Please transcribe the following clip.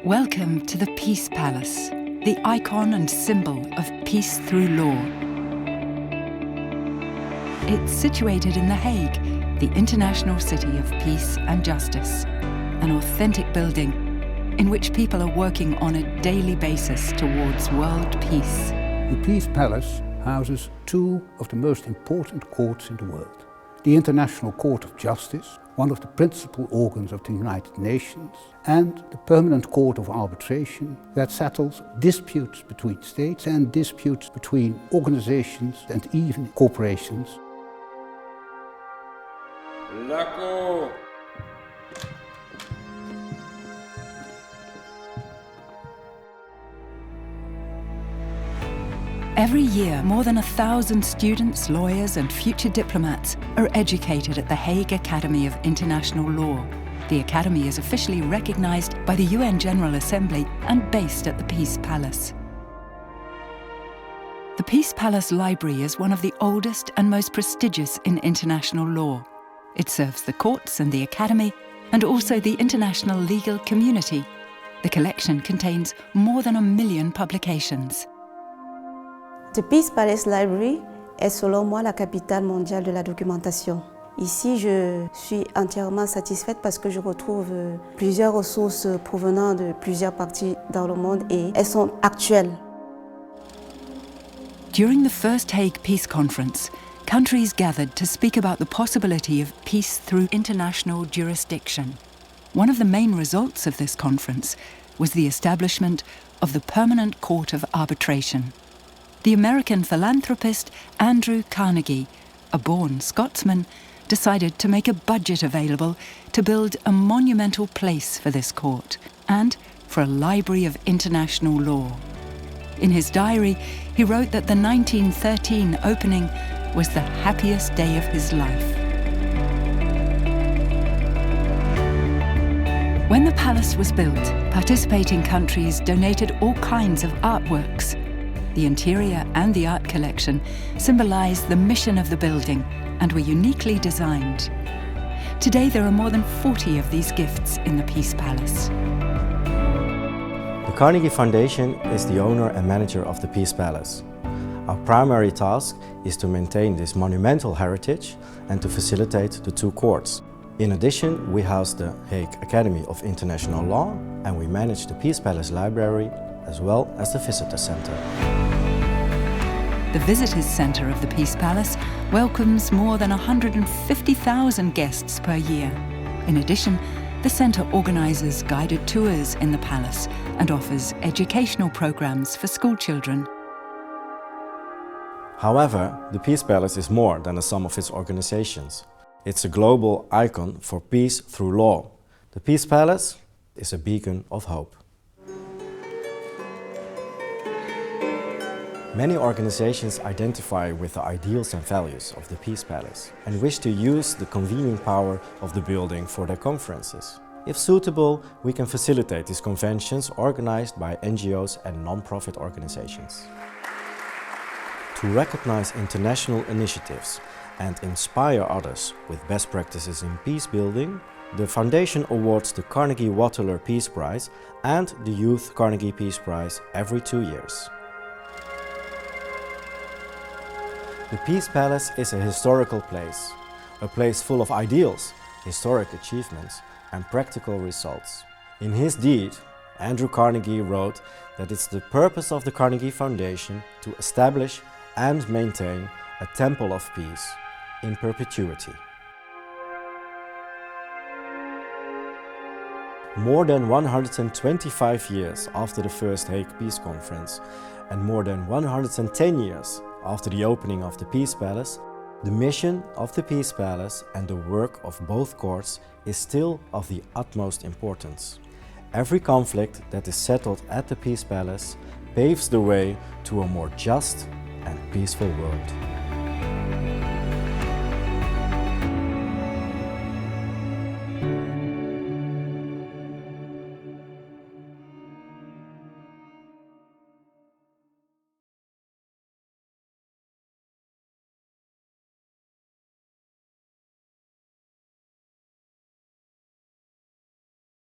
Welcome to the Peace Palace, the icon and symbol of peace through law. It's situated in The Hague, the international city of peace and justice, an authentic building in which people are working on a daily basis towards world peace. The Peace Palace houses two of the most important courts in the world. The International Court of Justice, one of the principal organs of the United Nations, and the Permanent Court of Arbitration that settles disputes between states and disputes between organizations and even corporations. Lako. Every year, more than 1,000 students, lawyers and future diplomats are educated at the Hague Academy of International Law. The Academy is officially recognized by the UN General Assembly and based at the Peace Palace. The Peace Palace Library is one of the oldest and most prestigious in international law. It serves the courts and the Academy, and also the international legal community. The collection contains more than 1 million publications. The Peace Palace Library est selon moi la capitale mondiale de la documentation. Ici, je suis entièrement satisfaite parce que je retrouve plusieurs ressources provenant de plusieurs parties dans le monde et elles sont actuelles. During the first Hague Peace Conference, countries gathered to speak about the possibility of peace through international jurisdiction. One of the main results of this conference was the establishment of the Permanent Court of Arbitration. The American philanthropist Andrew Carnegie, a born Scotsman, decided to make a budget available to build a monumental place for this court and for a library of international law. In his diary, he wrote that the 1913 opening was the happiest day of his life. When the palace was built, participating countries donated all kinds of artworks. The interior and the art collection symbolize the mission of the building and were uniquely designed. Today there are more than 40 of these gifts in the Peace Palace. The Carnegie Foundation is the owner and manager of the Peace Palace. Our primary task is to maintain this monumental heritage and to facilitate the two courts. In addition, we house the Hague Academy of International Law and we manage the Peace Palace Library as well as the Visitor Center. The Visitors Center of the Peace Palace welcomes more than 150,000 guests per year. In addition, the center organizes guided tours in the palace and offers educational programs for school children. However, the Peace Palace is more than a sum of its organizations. It's a global icon for peace through law. The Peace Palace is a beacon of hope. Many organizations identify with the ideals and values of the Peace Palace and wish to use the convening power of the building for their conferences. If suitable, we can facilitate these conventions organized by NGOs and non-profit organizations. To recognize international initiatives and inspire others with best practices in peace building, the Foundation awards the Carnegie Waterloo Peace Prize and the Youth Carnegie Peace Prize every 2 years. The Peace Palace is a historical place, a place full of ideals, historic achievements and practical results. In his deed, Andrew Carnegie wrote that it's the purpose of the Carnegie Foundation to establish and maintain a temple of peace in perpetuity. More than 125 years after the first Hague Peace Conference and more than 110 years after the opening of the Peace Palace, the mission of the Peace Palace and the work of both courts is still of the utmost importance. Every conflict that is settled at the Peace Palace paves the way to a more just and peaceful world.